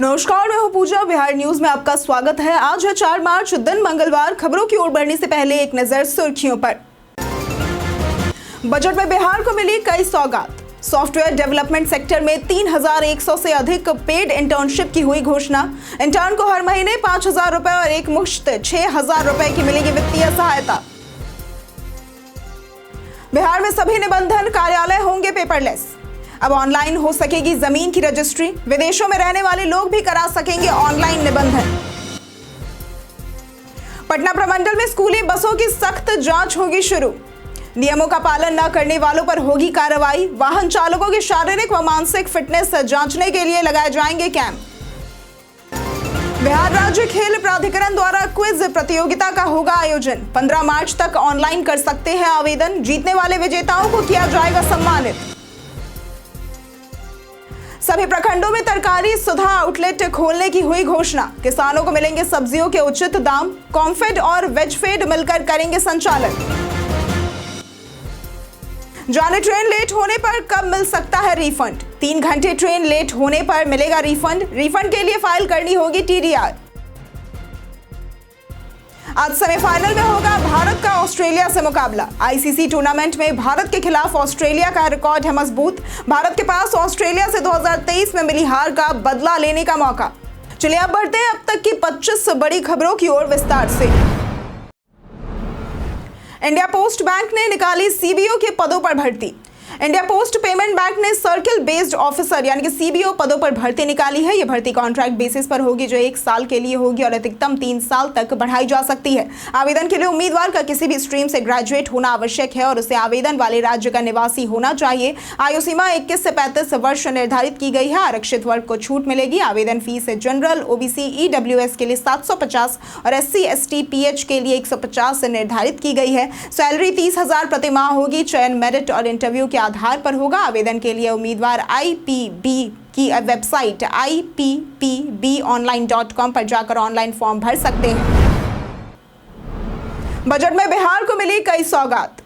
नमस्कार, मैं हूं पूजा। बिहार न्यूज में आपका स्वागत है। आज है 4 मार्च, दिन मंगलवार। खबरों की ओर बढ़ने से पहले एक नजर सुर्खियों पर। बजट में बिहार को मिली कई सौगात। सॉफ्टवेयर डेवलपमेंट सेक्टर में 3100 से अधिक पेड इंटर्नशिप की हुई घोषणा। इंटर्न को हर महीने 5000 रुपए और एक मुश्त 6000 रुपए की मिलेगी वित्तीय सहायता। बिहार में सभी निबंधन कार्यालय होंगे पेपरलेस। अब ऑनलाइन हो सकेगी जमीन की रजिस्ट्री। विदेशों में रहने वाले लोग भी करा सकेंगे ऑनलाइन निबंधन। पटना प्रमंडल में स्कूली बसों की सख्त जांच होगी शुरू। नियमों का पालन न करने वालों पर होगी कार्रवाई। वाहन चालकों की शारीरिक व मानसिक फिटनेस जांचने के लिए लगाए जाएंगे कैंप। बिहार राज्य खेल प्राधिकरण द्वारा क्विज प्रतियोगिता का होगा आयोजन। 15 मार्च तक ऑनलाइन कर सकते हैं आवेदन। जीतने वाले विजेताओं को किया जाएगा सम्मानित। सभी प्रखंडों में तरकारी सुधा आउटलेट खोलने की हुई घोषणा। किसानों को मिलेंगे सब्जियों के उचित दाम। कॉम्फेड और वेजफेड मिलकर करेंगे संचालन। जाने ट्रेन लेट होने पर कब मिल सकता है रिफंड? 3 घंटे ट्रेन लेट होने पर मिलेगा रिफंड। रिफंड के लिए फाइल करनी होगी TDR। आज सेमीफाइनल में होगा भारत का ऑस्ट्रेलिया से मुकाबला। ICC टूर्नामेंट में भारत के खिलाफ ऑस्ट्रेलिया का रिकॉर्ड है मजबूत। भारत के पास ऑस्ट्रेलिया से 2023 में मिली हार का बदला लेने का मौका। चलिए अब बढ़ते हैं अब तक की 25 बड़ी खबरों की ओर विस्तार से। इंडिया पोस्ट बैंक ने निकाली CBO के पदों पर भर्ती। इंडिया पोस्ट पेमेंट बैंक ने सर्किल बेस्ड ऑफिसर यानी कि CBO पदों पर भर्ती निकाली है। यह भर्ती कॉन्ट्रैक्ट बेसिस पर होगी जो 1 साल के लिए होगी और अधिकतम 3 साल तक बढ़ाई जा सकती है। आवेदन के लिए उम्मीदवार का किसी भी स्ट्रीम से ग्रेजुएट होना आवश्यक है और उसे आवेदन वाले राज्य का निवासी होना चाहिए। आयु सीमा 21 से 35 वर्ष निर्धारित की गई है। आरक्षित वर्ग को छूट मिलेगी। आवेदन फीस जनरल, OBC, EWS के लिए 750 और SC, ST, PH के लिए 150 निर्धारित की गई है। सैलरी 30,000 प्रति माह होगी। चयन मेरिट और इंटरव्यू के आधार पर होगा। आवेदन के लिए उम्मीदवार IPB की वेबसाइट IPPBonline.com पर जाकर ऑनलाइन फॉर्म भर सकते हैं। बजट में बिहार को मिली कई सौगात।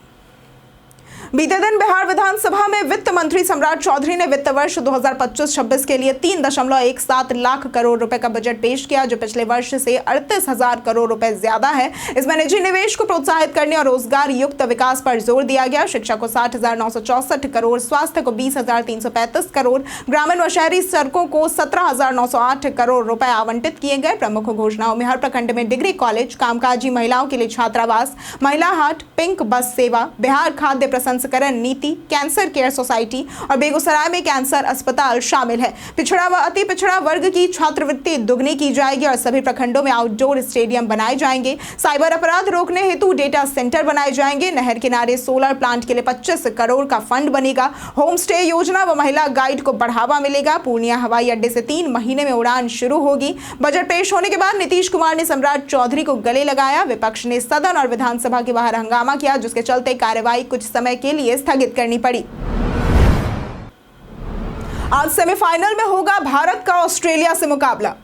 बीते दिन बिहार विधानसभा में वित्त मंत्री सम्राट चौधरी ने वित्त वर्ष 2025-26 के लिए 3.17 लाख करोड़ रुपए का बजट पेश किया, जो पिछले वर्ष से 38,000 करोड़ रुपए ज्यादा है। इसमें निजी निवेश को प्रोत्साहित करने और रोजगार युक्त विकास पर जोर दिया गया। शिक्षा को 60,964 करोड़, स्वास्थ्य को 20,335 करोड़, ग्रामीण व शहरी सड़कों को 17,908 करोड़ रुपए आवंटित किए गए। प्रमुख घोषणाओं में हर प्रखंड में डिग्री कॉलेज, कामकाजी महिलाओं के लिए छात्रावास, महिला हाट, पिंक बस सेवा, बिहार खाद्य प्रसंस्करण नीति, कैंसर केयर सोसाइटी और बेगूसराय में कैंसर अस्पताल शामिल है। पिछड़ा व अति पिछड़ा वर्ग की छात्रवृत्ति दुगनी की जाएगी और सभी प्रखंडों में आउटडोर स्टेडियम बनाए जाएंगे। साइबर अपराध रोकने हेतु डेटा सेंटर बनाए जाएंगे। नहर किनारे सोलर प्लांट के लिए 25 करोड़ का फंड बनेगा। होम स्टे योजना व महिला गाइड को बढ़ावा मिलेगा। पूर्णिया हवाई अड्डे से 3 महीने में उड़ान शुरू होगी। बजट पेश होने के बाद नीतीश कुमार ने सम्राट चौधरी को गले लगाया। विपक्ष ने सदन और विधानसभा के बाहर हंगामा किया, जिसके चलते कार्यवाही कुछ समय के लिए स्थगित करनी पड़ी। आज सेमीफाइनल में होगा भारत का ऑस्ट्रेलिया से मुकाबला।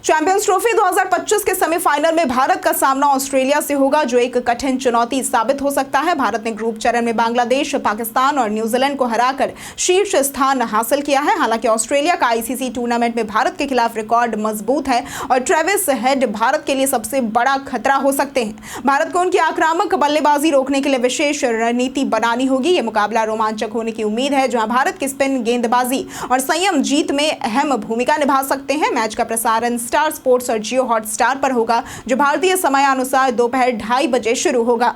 चैंपियंस ट्रॉफी 2025 के सेमीफाइनल में भारत का सामना ऑस्ट्रेलिया से होगा, जो एक कठिन चुनौती साबित हो सकता है। भारत ने ग्रुप चरण में बांग्लादेश, पाकिस्तान और न्यूजीलैंड को हराकर शीर्ष स्थान हासिल किया है। हालांकि ऑस्ट्रेलिया का ICC टूर्नामेंट में भारत के खिलाफ रिकॉर्ड मजबूत है और ट्रेविस हेड भारत के लिए सबसे बड़ा खतरा हो सकते हैं। भारत को उनकी आक्रामक बल्लेबाजी रोकने के लिए विशेष रणनीति बनानी होगी। यह मुकाबला रोमांचक होने की उम्मीद है, जहां भारत की स्पिन गेंदबाजी और संयम जीत में अहम भूमिका निभा सकते हैं। मैच का प्रसारण स्टार स्पोर्ट्स और जियो हॉटस्टार पर होगा, जो भारतीय समयानुसार दोपहर 2:30 बजे शुरू होगा।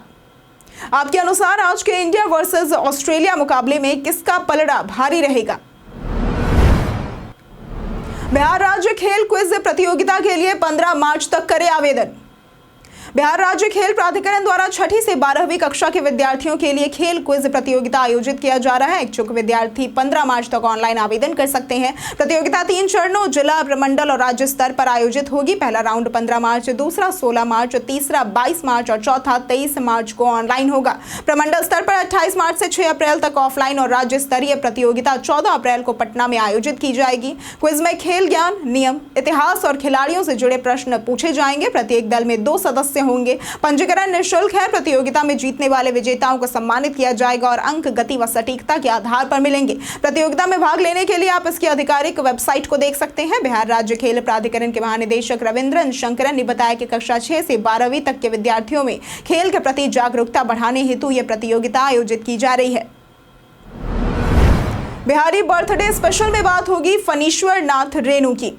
आपके अनुसार आज के इंडिया वर्सेस ऑस्ट्रेलिया मुकाबले में किसका पलड़ा भारी रहेगा? बिहार राज्य खेल क्विज प्रतियोगिता के लिए 15 मार्च तक करे आवेदन। बिहार राज्य खेल प्राधिकरण द्वारा 6ठी से 12वीं कक्षा के विद्यार्थियों के लिए खेल क्विज प्रतियोगिता आयोजित किया जा रहा है। इच्छुक विद्यार्थी 15 मार्च तक ऑनलाइन आवेदन कर सकते हैं। प्रतियोगिता 3 चरणों, जिला, प्रमंडल और राज्य स्तर पर आयोजित होगी। पहला राउंड 15 मार्च, दूसरा 16 मार्च, तीसरा 22 मार्च और चौथा 23 मार्च को ऑनलाइन होगा। प्रमंडल स्तर पर 28 मार्च से 6 अप्रैल तक ऑफलाइन और राज्य स्तरीय प्रतियोगिता 14 अप्रैल को पटना में आयोजित की जाएगी। क्विज में खेल ज्ञान, नियम, इतिहास और खिलाड़ियों से जुड़े प्रश्न पूछे जाएंगे। प्रत्येक दल में 2 सदस्य होंगे। पंजीकरण निःशुल्क है। प्रतियोगिता में जीतने वाले विजेताओं को सम्मानित किया जाएगा और अंक गति व सटीकता के आधार पर मिलेंगे। प्रतियोगिता में भाग लेने के लिए आप इसकी आधिकारिक वेबसाइट को देख सकते हैं। बिहार राज्य खेल प्राधिकरण के महानिदेशक रविंद्रन शंकरन ने बताया कि कक्षा 6 से 12वीं तक के विद्यार्थियों में खेल के प्रति जागरूकता बढ़ाने हेतु यह प्रतियोगिता आयोजित की जा रही है। बिहारी बर्थडे स्पेशल में बात होगी फणीश्वर नाथ रेणु की।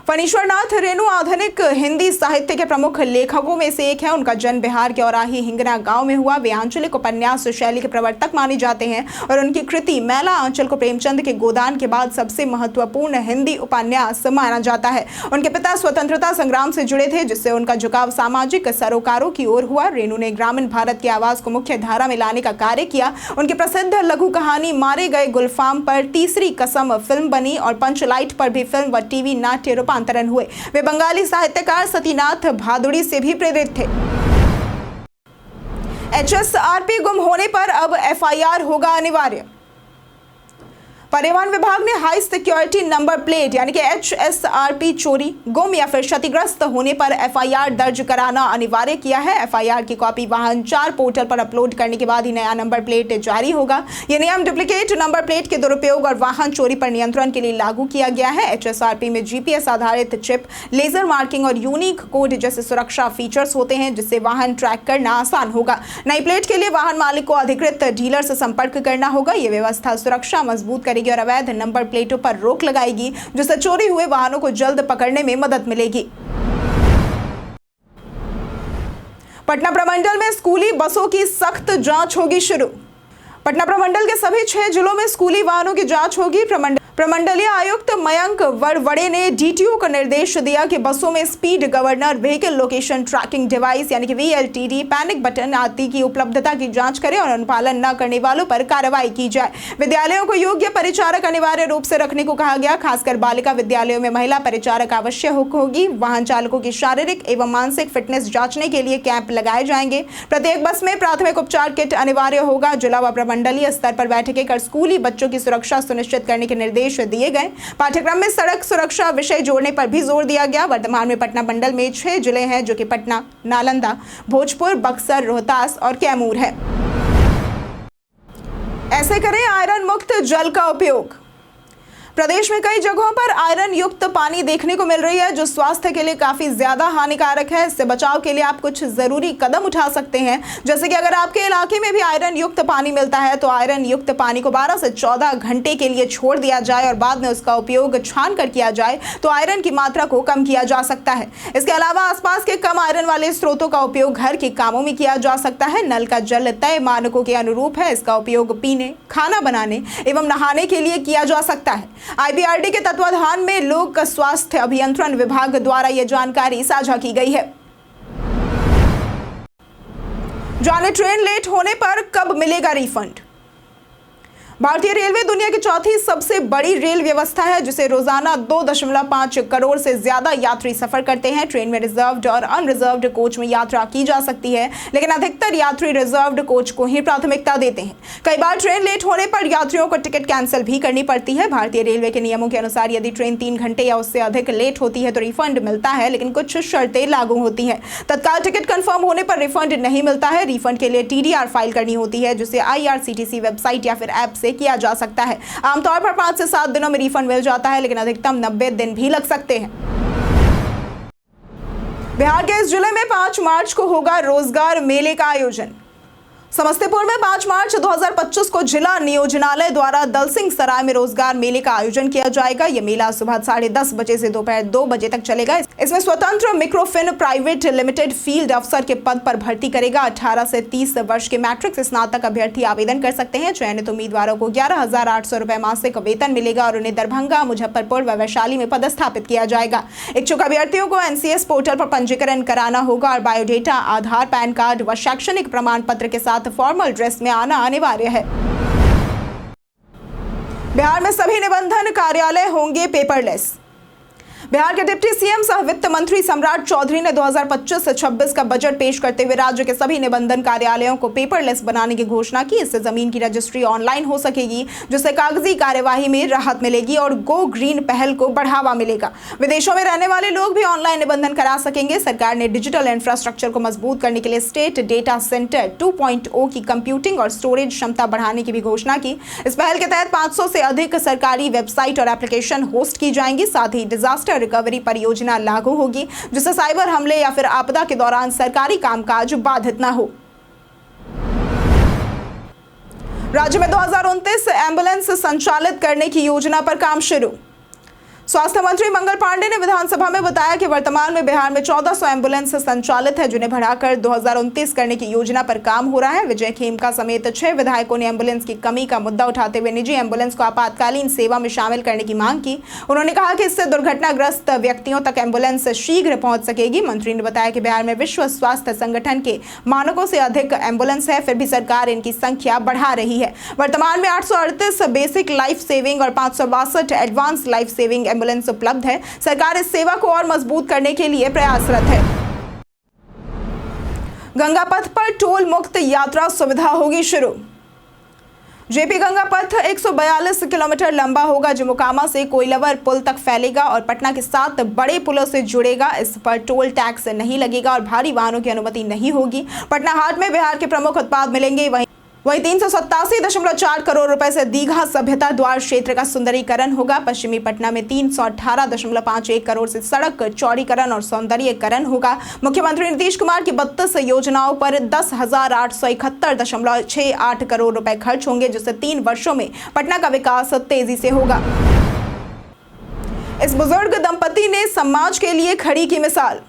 फणीश्वर नाथ रेणु आधुनिक हिंदी साहित्य के प्रमुख लेखकों में से एक है। उनका जन्म बिहार के औराही हिंगना गांव में हुआ। वे आंचलिक उपन्यास शैली के प्रवर्तक माने जाते हैं और उनकी कृति मैला आंचल को प्रेमचंद के गोदान के बाद सबसे महत्वपूर्ण हिंदी उपन्यास माना जाता है। उनके पिता स्वतंत्रता संग्राम से जुड़े थे, जिससे उनका झुकाव सामाजिक सरोकारों की ओर हुआ। रेणु ने ग्रामीण भारत की आवाज को मुख्य धारा में लाने का कार्य किया। उनकी प्रसिद्ध लघु कहानी मारे गए गुलफाम पर तीसरी कसम फिल्म बनी और पंचलाइट पर भी फिल्म व टीवी नाट्य रूपांतरण हुए। वे बंगाली साहित्यकार सतीनाथ भादुड़ी से भी प्रेरित थे। HSRP गुम होने पर अब FIR होगा अनिवार्य। परिवहन विभाग ने हाई सिक्योरिटी नंबर प्लेट यानी कि HSRP चोरी, गुम या फिर क्षतिग्रस्त होने पर FIR दर्ज कराना अनिवार्य किया है। FIR की कॉपी वाहन 4 पोर्टल पर अपलोड करने के बाद ही नया नंबर प्लेट जारी होगा। यह नियम डुप्लीकेट नंबर प्लेट के दुरुपयोग और वाहन चोरी पर नियंत्रण के लिए लागू किया गया है। HSRP में GPS आधारित चिप, लेजर मार्किंग और यूनिक कोड जैसे सुरक्षा फीचर्स होते हैं, जिससे वाहन ट्रैक करना आसान होगा। नई प्लेट के लिए वाहन मालिक को अधिकृत डीलर से संपर्क करना होगा। यह व्यवस्था सुरक्षा मजबूत करेगी और अवैध नंबर प्लेटों पर रोक लगाएगी, जिससे चोरी हुए वाहनों को जल्द पकड़ने में मदद मिलेगी। पटना प्रमंडल में स्कूली बसों की सख्त जांच होगी शुरू। पटना प्रमंडल के सभी 6 जिलों में स्कूली वाहनों की जांच होगी। प्रमंडलीय आयुक्त मयंक वरवड़े ने DTO को निर्देश दिया कि बसों में speed governor, vehicle location tracking device यानी कि VLTD, पैनिक बटन आदि की उपलब्धता की जांच करें और अनुपालन न करने वालों पर कार्रवाई की जाए। विद्यालयों को योग्य परिचारक अनिवार्य रूप से रखने को कहा गया। खासकर बालिका विद्यालयों में महिला परिचारक आवश्यक होगी। वाहन चालकों की शारीरिक एवं मानसिक फिटनेस जांचने के लिए कैंप लगाए जाएंगे। प्रत्येक बस में प्राथमिक उपचार किट अनिवार्य होगा। जिला व प्रमंडलीय स्तर पर बैठकें कर स्कूली बच्चों की सुरक्षा सुनिश्चित करने के निर्देश दिए गए। पाठ्यक्रम में सड़क सुरक्षा विषय जोड़ने पर भी जोर दिया गया। वर्तमान में पटना मंडल में 6 जिले हैं, जो कि पटना, नालंदा, भोजपुर, बक्सर, रोहतास और कैमूर है। ऐसे करें आयरन मुक्त जल का उपयोग। प्रदेश में कई जगहों पर आयरन युक्त पानी देखने को मिल रही है, जो स्वास्थ्य के लिए काफी ज्यादा हानिकारक है। इससे बचाव के लिए आप कुछ जरूरी कदम उठा सकते हैं, जैसे कि अगर आपके इलाके में भी आयरन युक्त पानी मिलता है तो आयरन युक्त पानी को 12 से 14 घंटे के लिए छोड़ दिया जाए और बाद में उसका उपयोग छान कर किया जाए तो आयरन की मात्रा को कम किया जा सकता है। इसके अलावा आसपास के कम आयरन वाले स्रोतों का उपयोग घर के कामों में किया जा सकता है। नल का जल तय मानकों के अनुरूप है। इसका उपयोग पीने, खाना बनाने एवं नहाने के लिए किया जा सकता है। IBRD के तत्वाधान में लोक स्वास्थ्य अभियंत्रण विभाग द्वारा यह जानकारी साझा की गई है। जाने ट्रेन लेट होने पर कब मिलेगा रिफंड। भारतीय रेलवे दुनिया की चौथी सबसे बड़ी रेल व्यवस्था है, जिसे रोजाना 2.5 करोड़ से ज्यादा यात्री सफर करते हैं। ट्रेन में रिजर्व्ड और अनरिजर्व्ड कोच में यात्रा की जा सकती है, लेकिन अधिकतर यात्री रिजर्व्ड कोच को ही प्राथमिकता देते हैं। कई बार ट्रेन लेट होने पर यात्रियों को टिकट कैंसिल भी करनी पड़ती है। भारतीय रेलवे के नियमों के अनुसार यदि ट्रेन 3 घंटे या उससे अधिक लेट होती है तो रिफंड मिलता है, लेकिन कुछ शर्तें लागू होती हैं। तत्काल टिकट कंफर्म होने पर रिफंड नहीं मिलता है। रिफंड के लिए TDR फाइल करनी होती है, जिसे IRCTC वेबसाइट या फिर ऐप से किया जा सकता है। आमतौर पर 5 से 7 दिनों में रिफंड मिल जाता है, लेकिन अधिकतम 90 दिन भी लग सकते हैं। बिहार के इस जिले में 5 मार्च को होगा रोजगार मेले का आयोजन। समस्तीपुर में 5 मार्च 2025 को जिला नियोजनालय द्वारा दलसिंह सराय में रोजगार मेले का आयोजन किया जाएगा। यह मेला सुबह 10:30 बजे से दोपहर 2 बजे तक चलेगा। इसमें स्वतंत्र मिक्रोफिन प्राइवेट लिमिटेड फील्ड अफसर के पद पर भर्ती करेगा। 18 से 30 वर्ष के मैट्रिक से स्नातक अभ्यर्थी आवेदन कर सकते हैं। चयनित उम्मीदवारों को 11,800 रुपए मासिक वेतन मिलेगा और उन्हें दरभंगा, मुजफ्फरपुर व वैशाली में पदस्थापित किया जाएगा। इच्छुक अभ्यर्थियों को NCS पोर्टल पर पंजीकरण कराना होगा और बायोडेटा, आधार, पैन कार्ड व शैक्षणिक प्रमाण पत्र के साथ फॉर्मल ड्रेस में आना अनिवार्य है। बिहार में सभी निबंधन कार्यालय होंगे पेपरलेस। बिहार के डिप्टी सीएम सह वित्त मंत्री सम्राट चौधरी ने 2025 से 26 का बजट पेश करते हुए राज्य के सभी निबंधन कार्यालयों को पेपरलेस बनाने की घोषणा की। इससे जमीन की रजिस्ट्री ऑनलाइन हो सकेगी, जिससे कागजी कार्यवाही में राहत मिलेगी और गो ग्रीन पहल को बढ़ावा मिलेगा। विदेशों में रहने वाले लोग भी ऑनलाइन निबंधन करा सकेंगे। सरकार ने डिजिटल इंफ्रास्ट्रक्चर को मजबूत करने के लिए स्टेट डेटा सेंटर 2.0 की कंप्यूटिंग और स्टोरेज क्षमता बढ़ाने की भी घोषणा की। इस पहल के तहत 500 से अधिक सरकारी वेबसाइट और एप्लीकेशन होस्ट की जाएंगी। साथ ही डिजास्टर रिकवरी परियोजना लागू होगी, जिससे साइबर हमले या फिर आपदा के दौरान सरकारी कामकाज बाधित न हो। राज्य में 2029 एम्बुलेंस संचालित करने की योजना पर काम शुरू। स्वास्थ्य मंत्री मंगल पांडे ने विधानसभा में बताया कि वर्तमान में बिहार में 1400 एम्बुलेंस संचालित है, जिन्हें बढ़ाकर 2029 करने की योजना पर काम हो रहा है। विजय खेमका समेत 6 विधायकों ने एम्बुलेंस की कमी का मुद्दा उठाते हुए निजी एम्बुलेंस को आपातकालीन सेवा में शामिल करने की मांग की। उन्होंने कहा कि इससे दुर्घटनाग्रस्त व्यक्तियों तक एम्बुलेंस शीघ्र पहुंच सकेगी। मंत्री ने बताया कि बिहार में विश्व स्वास्थ्य संगठन के मानकों से अधिक एम्बुलेंस है, फिर भी सरकार इनकी संख्या बढ़ा रही है। वर्तमान में 838 बेसिक लाइफ सेविंग और 562 एडवांस लाइफ सेविंग एम्बुलेंस उपलब्ध है। सरकार इस सेवा को और मजबूत करने के लिए प्रयासरत है। गंगा पथ पर टोल मुक्त यात्रा सुविधा होगी शुरू। जेपी गंगा पथ 142 किलोमीटर लंबा होगा, जो मोकामा से कोइलवर पुल तक फैलेगा और पटना के 7 बड़े पुलों से जुड़ेगा। इस पर टोल टैक्स नहीं लगेगा और भारी वाहनों की अनुमति नहीं होगी। पटना हाट में बिहार के प्रमुख उत्पाद मिलेंगे। वहीं 387.4 करोड़ रुपए से दीघा सभ्यता द्वार क्षेत्र का सुंदरीकरण होगा। पश्चिमी पटना में 318.51 करोड़ से सड़क चौड़ीकरण और सौंदर्यीकरण होगा। मुख्यमंत्री नीतीश कुमार की 32 योजनाओं पर 10,871.68 करोड़ रुपए खर्च होंगे, जिससे 3 वर्षों में पटना का विकास तेजी से होगा। इस बुजुर्ग दंपति ने समाज के लिए खड़ी की मिसाल।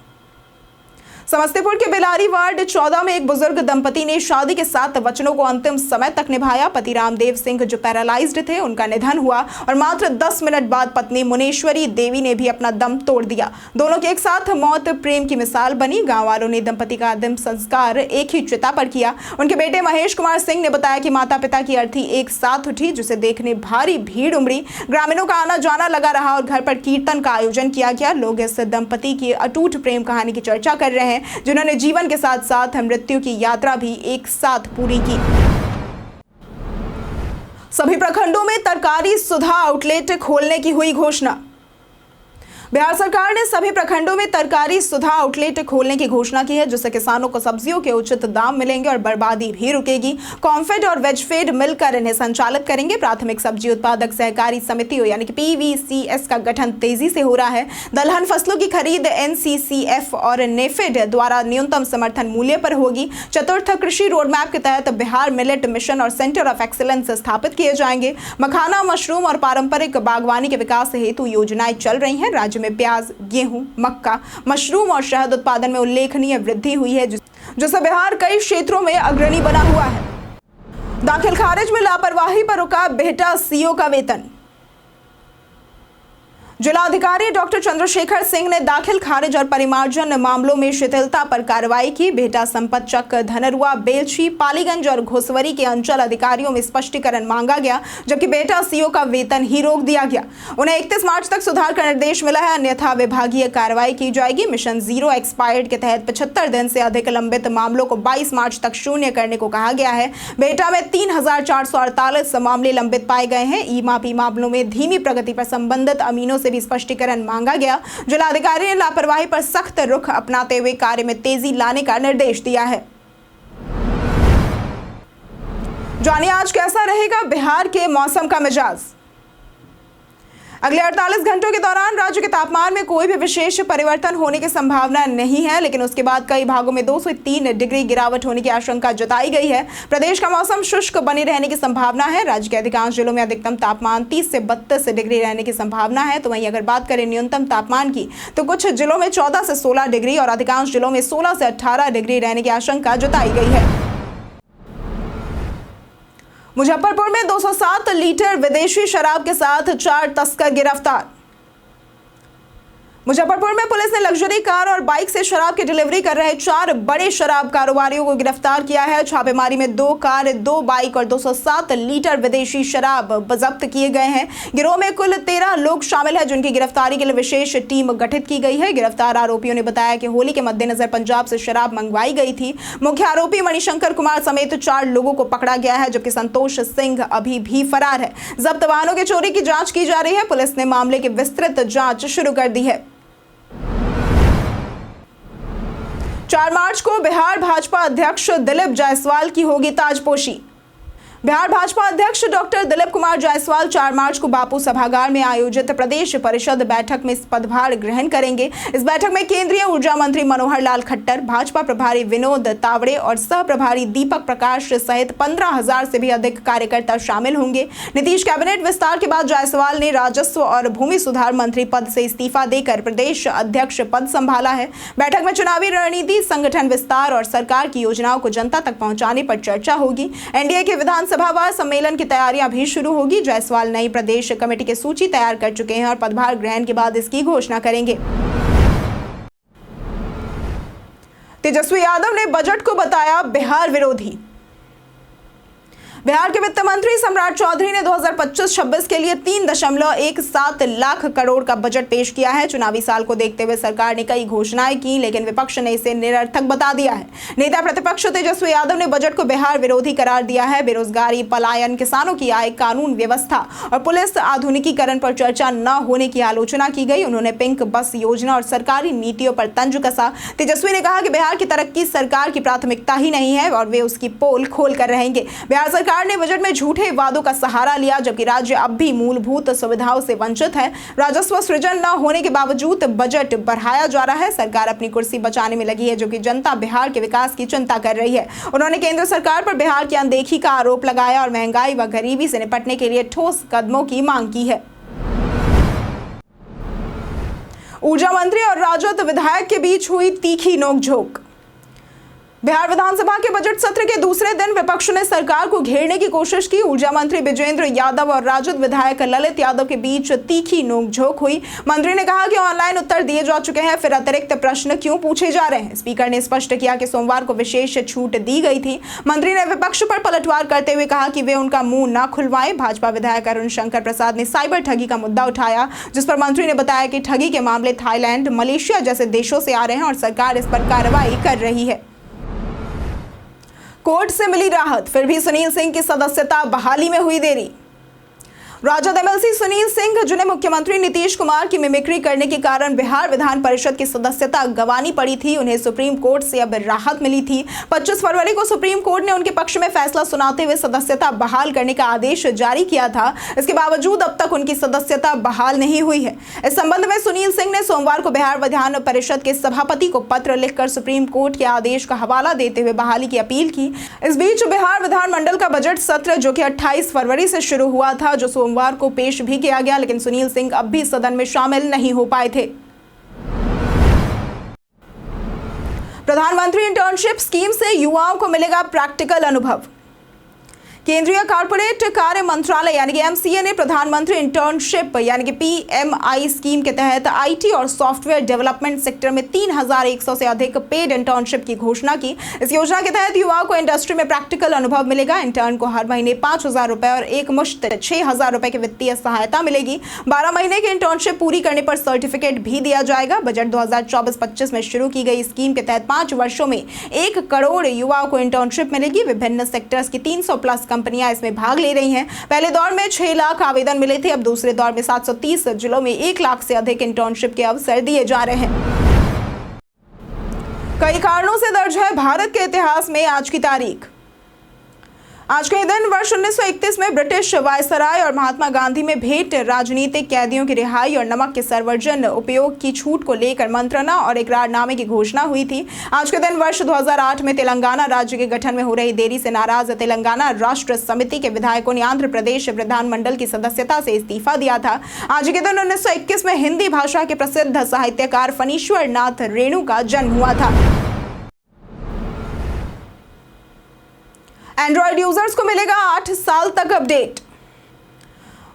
समस्तीपुर के बेलारी वार्ड 14 में एक बुजुर्ग दंपति ने शादी के 7 वचनों को अंतिम समय तक निभाया। पति रामदेव सिंह जो पैरालाइज्ड थे, उनका निधन हुआ और मात्र 10 मिनट बाद पत्नी मुनेश्वरी देवी ने भी अपना दम तोड़ दिया। दोनों की एक साथ मौत प्रेम की मिसाल बनी। गांव वालों ने दंपति का अंतिम संस्कार एक ही चिता पर किया। उनके बेटे महेश कुमार सिंह ने बताया कि माता पिता की अर्थी एक साथ उठी, जिसे देखने भारी भीड़ उमड़ी। ग्रामीणों का आना जाना लगा रहा और घर पर कीर्तन का आयोजन किया गया। लोग इस दंपति की अटूट प्रेम कहानी की चर्चा कर रहे हैं, जिन्होंने जीवन के साथ साथ मृत्यु की यात्रा भी एक साथ पूरी की। सभी प्रखंडों में तरकारी सुधा आउटलेट खोलने की हुई घोषणा। बिहार सरकार ने सभी प्रखंडों में तरकारी सुधा आउटलेट खोलने की घोषणा की है, जिससे किसानों को सब्जियों के उचित दाम मिलेंगे और बर्बादी भी रुकेगी। कॉम्फेड और वेजफेड मिलकर इन्हें संचालित करेंगे। प्राथमिक सब्जी उत्पादक सहकारी समितियों यानी कि PVCS का गठन तेजी से हो रहा है। दलहन फसलों की खरीद NCCF और नेफेड द्वारा न्यूनतम समर्थन मूल्य पर होगी। चतुर्थ कृषि रोडमैप के तहत बिहार मिलेट मिशन और सेंटर ऑफ एक्सीलेंस स्थापित किए जाएंगे। मखाना, मशरूम और पारंपरिक बागवानी के विकास हेतु योजनाएं चल रही हैं। राज्य में प्याज, गेहूं, मक्का, मशरूम और शहद उत्पादन में उल्लेखनीय वृद्धि हुई है, जिससे बिहार कई क्षेत्रों में अग्रणी बना हुआ है। दाखिल खारिज में लापरवाही पर रुका बेहटा CO का वेतन। जिलाधिकारी डॉक्टर चंद्रशेखर सिंह ने दाखिल खारिज और परिमार्जन मामलों में शिथिलता पर कार्रवाई की। बेहटा, संपतचक, धनरुआ, बेलछी, पालीगंज और घोसवरी के अंचल अधिकारियों में स्पष्टीकरण मांगा गया, जबकि बेहटा CO का वेतन ही रोक दिया गया। उन्हें 31 मार्च तक सुधार का निर्देश मिला है, अन्यथा विभागीय कार्रवाई की जाएगी। मिशन जीरो एक्सपायर्ड के तहत 75 दिन से अधिक लंबित मामलों को 22 मार्च तक शून्य करने को कहा गया है। बेहटा में 3,448 मामले लंबित पाए गए हैं। ई-मापी मामलों में धीमी प्रगति पर संबंधित अमीनों से भी स्पष्टीकरण मांगा गया। जिलाधिकारी ने लापरवाही पर सख्त रुख अपनाते हुए कार्य में तेजी लाने का निर्देश दिया है। जानिए आज कैसा रहेगा बिहार के मौसम का मिजाज। अगले 48 घंटों के दौरान राज्य के तापमान में कोई भी विशेष परिवर्तन होने की संभावना नहीं है, लेकिन उसके बाद कई भागों में 2 से 3 डिग्री गिरावट होने की आशंका जताई गई है। प्रदेश का मौसम शुष्क बने रहने की संभावना है। राज्य के अधिकांश जिलों में अधिकतम तापमान 30 से 32 डिग्री रहने की संभावना है। तो वहीं अगर बात करें न्यूनतम तापमान की, तो कुछ जिलों में 14 से 16 डिग्री और अधिकांश जिलों में 16 से 18 डिग्री रहने की आशंका जताई गई है। मुजफ्फरपुर में 207 लीटर विदेशी शराब के साथ 4 तस्कर गिरफ्तार। मुजफ्फरपुर में पुलिस ने लग्जरी कार और बाइक से शराब की डिलीवरी कर रहे 4 बड़े शराब कारोबारियों को गिरफ्तार किया है। छापेमारी में 2 कार, 2 बाइक और 207 लीटर विदेशी शराब जब्त किए गए हैं। गिरोह में कुल 13 लोग शामिल हैं, जिनकी गिरफ्तारी के लिए विशेष टीम गठित की गई है। गिरफ्तार आरोपियों ने बताया कि होली के मद्देनजर पंजाब से शराब मंगवाई गई थी। मुख्य आरोपी मणिशंकर कुमार समेत 4 लोगों को पकड़ा गया है, जबकि संतोष सिंह अभी भी फरार है। जब्त वाहनों की चोरी की जांच की जा रही है। पुलिस ने मामले की विस्तृत जांच शुरू कर दी है। 4 मार्च को बिहार भाजपा अध्यक्ष दिलीप जायसवाल की होगी ताजपोशी। बिहार भाजपा अध्यक्ष डॉक्टर दिलीप कुमार जायसवाल 4 मार्च को बापू सभागार में आयोजित प्रदेश परिषद बैठक में पदभार ग्रहण करेंगे। इस बैठक में केंद्रीय ऊर्जा मंत्री मनोहर लाल खट्टर, भाजपा प्रभारी विनोद तावड़े और सह प्रभारी दीपक प्रकाश सहित 15,000 से भी अधिक कार्यकर्ता शामिल होंगे। नीतीश कैबिनेट विस्तार के बाद जायसवाल ने राजस्व और भूमि सुधार मंत्री पद से इस्तीफा देकर प्रदेश अध्यक्ष पद संभाला है। बैठक में चुनावी रणनीति, संगठन विस्तार और सरकार की योजनाओं को जनता तक पहुंचाने पर चर्चा होगी। एनडीए के विधानसभावार सम्मेलन की तैयारियां भी शुरू होगी। जायसवाल नई प्रदेश कमेटी की सूची तैयार कर चुके हैं और पदभार ग्रहण के बाद इसकी घोषणा करेंगे। तेजस्वी यादव ने बजट को बताया बिहार विरोधी। बिहार के वित्त मंत्री सम्राट चौधरी ने 2025-26 के लिए 3.17 लाख करोड़ का बजट पेश किया है। चुनावी साल को देखते हुए सरकार ने कई घोषणाएं की, लेकिन विपक्ष ने इसे निरर्थक बता दिया है। नेता प्रतिपक्ष तेजस्वी यादव ने बजट को बिहार विरोधी करार दिया है। बेरोजगारी, पलायन, किसानों की आय, कानून व्यवस्था और पुलिस आधुनिकीकरण पर चर्चा न होने की आलोचना की गई। उन्होंने पिंक बस योजना और सरकारी नीतियों पर तंज कसा। तेजस्वी ने कहा कि बिहार की तरक्की सरकार की प्राथमिकता ही नहीं है और वे उसकी पोल खोल कर रहेंगे। बिहार सरकार ने बजट में झूठे वादों का सहारा लिया, जबकि राज्य अब भी मूलभूत सुविधाओं से वंचित है। राजस्व सृजन न होने के बावजूद बजट बढ़ाया जा रहा है। सरकार अपनी कुर्सी बचाने में लगी है, जो कि जनता बिहार के विकास की चिंता कर रही है। उन्होंने केंद्र सरकार पर बिहार की अनदेखी का आरोप लगाया और महंगाई व गरीबी से निपटने के लिए ठोस कदमों की मांग की है। ऊर्जा मंत्री और राजद विधायक के बीच हुई तीखी नोकझोंक। बिहार विधानसभा के बजट सत्र के दूसरे दिन विपक्ष ने सरकार को घेरने की कोशिश की। ऊर्जा मंत्री विजेंद्र यादव और राजद विधायक ललित यादव के बीच तीखी नोकझोंक हुई। मंत्री ने कहा कि ऑनलाइन उत्तर दिए जा चुके हैं, फिर अतिरिक्त प्रश्न क्यों पूछे जा रहे हैं। स्पीकर ने स्पष्ट किया कि सोमवार को विशेष छूट दी गई थी। मंत्री ने विपक्ष पर पलटवार करते हुए कहा कि वे उनका मुंह न खुलवाएं। भाजपा विधायक अरुण शंकर प्रसाद ने साइबर ठगी का मुद्दा उठाया, जिस पर मंत्री ने बताया कि ठगी के मामले थाईलैंड, मलेशिया जैसे देशों से आ रहे हैं और सरकार इस पर कार्रवाई कर रही है। कोर्ट से मिली राहत, फिर भी सुनील सिंह की सदस्यता बहाली में हुई देरी। राजद एमएलसी सुनील सिंह, जिन्हें मुख्यमंत्री नीतीश कुमार की मिमिक्री करने के कारण बिहार विधान परिषद की सदस्यता गंवानी पड़ी थी, उन्हें सुप्रीम कोर्ट से अब राहत मिली थी। 25 फरवरी को सुप्रीम कोर्ट ने उनके पक्ष में फैसला सुनाते हुए सदस्यता बहाल करने का आदेश जारी किया था। इसके बावजूद अब तक उनकी सदस्यता बहाल नहीं हुई है। इस संबंध में सुनील सिंह ने सोमवार को बिहार विधान परिषद के सभापति को पत्र लिखकर सुप्रीम कोर्ट के आदेश का हवाला देते हुए बहाली की अपील की। इस बीच बिहार विधानमंडल का बजट सत्र, जो कि 28 फरवरी से शुरू हुआ था, जो सोमवार को पेश भी किया गया, लेकिन सुनील सिंह अब भी सदन में शामिल नहीं हो पाए थे। प्रधानमंत्री इंटर्नशिप स्कीम से युवाओं को मिलेगा प्रैक्टिकल अनुभव। केंद्रीय कॉर्पोरेट कार्य मंत्रालय यानी कि एमसीए ने प्रधानमंत्री इंटर्नशिप यानी कि पीएमआई स्कीम के तहत आईटी और सॉफ्टवेयर डेवलपमेंट सेक्टर में 3,100 से अधिक पेड इंटर्नशिप की घोषणा की। इस योजना के तहत युवाओं को इंडस्ट्री में प्रैक्टिकल अनुभव मिलेगा। इंटर्न को हर महीने 5,000 रुपए और एक मुश्त 6,000 रुपए की वित्तीय सहायता मिलेगी। 12 महीने की इंटर्नशिप पूरी करने पर सर्टिफिकेट भी दिया जाएगा। बजट 2024-25 में शुरू की गई स्कीम के तहत 5 वर्षों में 1 करोड़ युवाओं को इंटर्नशिप मिलेगी। विभिन्न सेक्टर्स की 300 प्लस कंपनियां इसमें भाग ले रही हैं। पहले दौर में 6 लाख आवेदन मिले थे, अब दूसरे दौर में 730 जिलों में 1 लाख से अधिक इंटर्नशिप के अवसर दिए जा रहे हैं। कई कारणों से दर्ज है भारत के इतिहास में आज की तारीख। आज के दिन वर्ष 1931 में ब्रिटिश वायसराय और महात्मा गांधी में भेंट राजनीतिक कैदियों की रिहाई और नमक के सर्वजन उपयोग की छूट को लेकर मंत्रणा और इकरारनामे की घोषणा हुई थी। आज के दिन वर्ष 2008 में तेलंगाना राज्य के गठन में हो रही देरी से नाराज तेलंगाना राष्ट्र समिति के विधायकों ने आंध्र प्रदेश विधानमंडल की सदस्यता से इस्तीफा दिया था। आज के दिन 1921 में हिंदी भाषा के प्रसिद्ध साहित्यकार फणीश्वर नाथ रेणु का जन्म हुआ था। एंड्रॉयड यूजर्स को मिलेगा 8 साल तक अपडेट।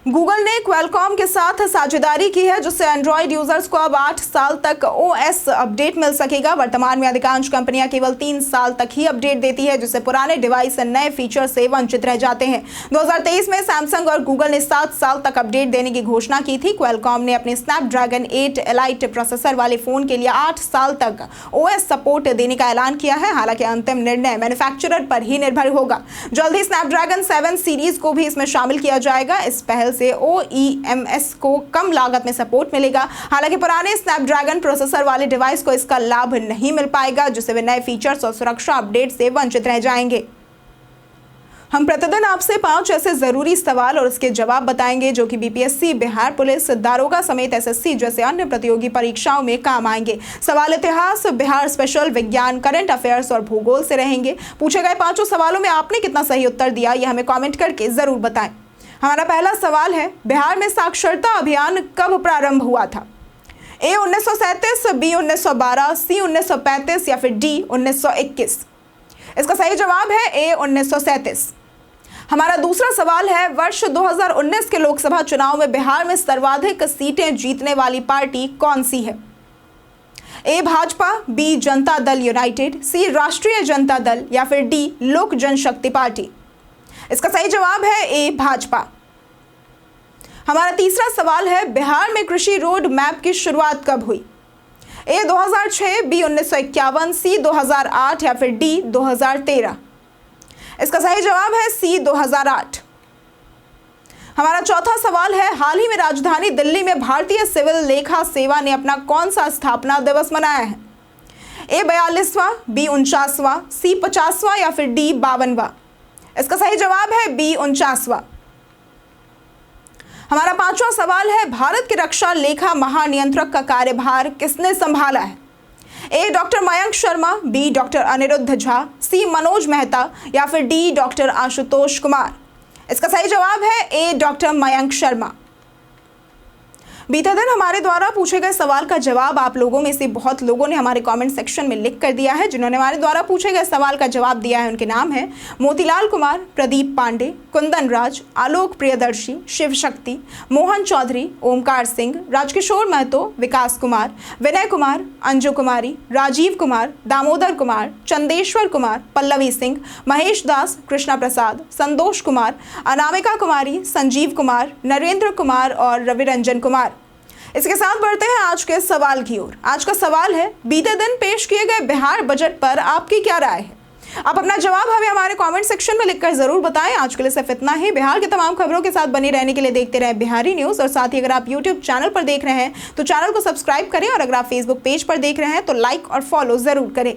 गूगल ने क्वालकॉम के साथ साझेदारी की है, जिससे एंड्रॉइड यूजर्स को अब 8 साल तक ओएस अपडेट मिल सकेगा। वर्तमान में अधिकांश कंपनियां केवल 3 साल तक ही अपडेट देती है, जिससे पुराने डिवाइस नए फीचर से वंचित रह जाते हैं। 2023 में सैमसंग और गूगल ने 7 साल तक अपडेट देने की घोषणा की थी। क्वालकॉम ने अपने स्नैपड्रैगन 8 एलाइट प्रोसेसर वाले फोन के लिए 8 साल तक ओएस सपोर्ट देने का ऐलान किया है। हालांकि अंतिम निर्णय मैन्युफैक्चरर पर ही निर्भर होगा। जल्द ही स्नैपड्रैगन 7 सीरीज को भी इसमें शामिल किया जाएगा। इस पहल से OEMs को कम लागत में सपोर्ट मिलेगा। हालांकि पुराने स्नैपड्रैगन प्रोसेसर वाले डिवाइस को इसका लाभ नहीं मिल पाएगा, जिससे वे नए फीचर्स और सुरक्षा अपडेट से वंचित रह जाएंगे। हम प्रतिदिन आपसे 5 ऐसे जरूरी सवाल और उसके जवाब बताएंगे जो कि BPSC, बिहार पुलिस, दारोगा समेत SSC जैसे अन्य प्रतियोगी परीक्षाओं में काम आएंगे। सवाल इतिहास, बिहार स्पेशल, विज्ञान, करंट अफेयर्स और भूगोल से रहेंगे। पूछे गए 5 सवालों में आपने कितना सही उत्तर दिया, यह हमें कॉमेंट करके जरूर बताएं। हमारा पहला सवाल है, बिहार में साक्षरता अभियान कब प्रारंभ हुआ था? A 1937, B 1912, C 1935 या फिर D 1921? इसका सही जवाब है A 1937। हमारा दूसरा सवाल है, वर्ष 2019 के लोकसभा चुनाव में बिहार में सर्वाधिक सीटें जीतने वाली पार्टी कौन सी है? A Bhajpa, B Janata Dal United, C राष्ट्रीय जनता दल या फिर D लोक जनशक्ति पार्टी? इसका सही जवाब है A भाजपा। हमारा तीसरा सवाल है, बिहार में कृषि रोड मैप की शुरुआत कब हुई? A 2006, B 1951, C 2008 या फिर D 2013? इसका सही जवाब है C 2008। हमारा चौथा सवाल है, हाल ही में राजधानी दिल्ली में भारतीय सिविल लेखा सेवा ने अपना कौन सा स्थापना दिवस मनाया है? A 42वां, B 49वां, C 50वां या फिर D 52वां? इसका सही जवाब है B 49वां। हमारा पांचवा सवाल है, भारत के रक्षा लेखा महानियंत्रक का कार्यभार किसने संभाला है? A doctor Mayank Sharma, B doctor Anirudh Jha, C Manoj Mehta या फिर D डॉक्टर आशुतोष कुमार? इसका सही जवाब है A डॉक्टर मयंक शर्मा। बीते दिन हमारे द्वारा पूछे गए सवाल का जवाब आप लोगों में से बहुत लोगों ने हमारे कमेंट सेक्शन में लिख कर दिया है। जिन्होंने हमारे द्वारा पूछे गए सवाल का जवाब दिया है उनके नाम है मोतीलाल कुमार, प्रदीप पांडे, कुंदन राज, आलोक प्रियदर्शी, शिव शक्ति, मोहन चौधरी, ओमकार सिंह, राजकिशोर महतो, विकास कुमार, विनय कुमार, अंजू कुमारी, राजीव कुमार, दामोदर कुमार, चंदेश्वर कुमार, पल्लवी सिंह, महेश दास, कृष्णा प्रसाद, संतोष कुमार, अनामिका कुमारी, संजीव कुमार, नरेंद्र कुमार और रविरंजन कुमार। इसके साथ बढ़ते हैं आज के सवाल की ओर। आज का सवाल है, बीते दिन पेश किए गए बिहार बजट पर आपकी क्या राय है? आप अपना जवाब हमें हमारे कमेंट सेक्शन में लिखकर जरूर बताएं। आज के लिए सिर्फ इतना ही। बिहार की तमाम खबरों के साथ बने रहने के लिए देखते रहें बिहारी न्यूज़। और साथ ही अगर आप यूट्यूब चैनल पर देख रहे हैं तो चैनल को सब्सक्राइब करें और अगर आप फेसबुक पेज पर देख रहे हैं तो लाइक और फॉलो जरूर करें।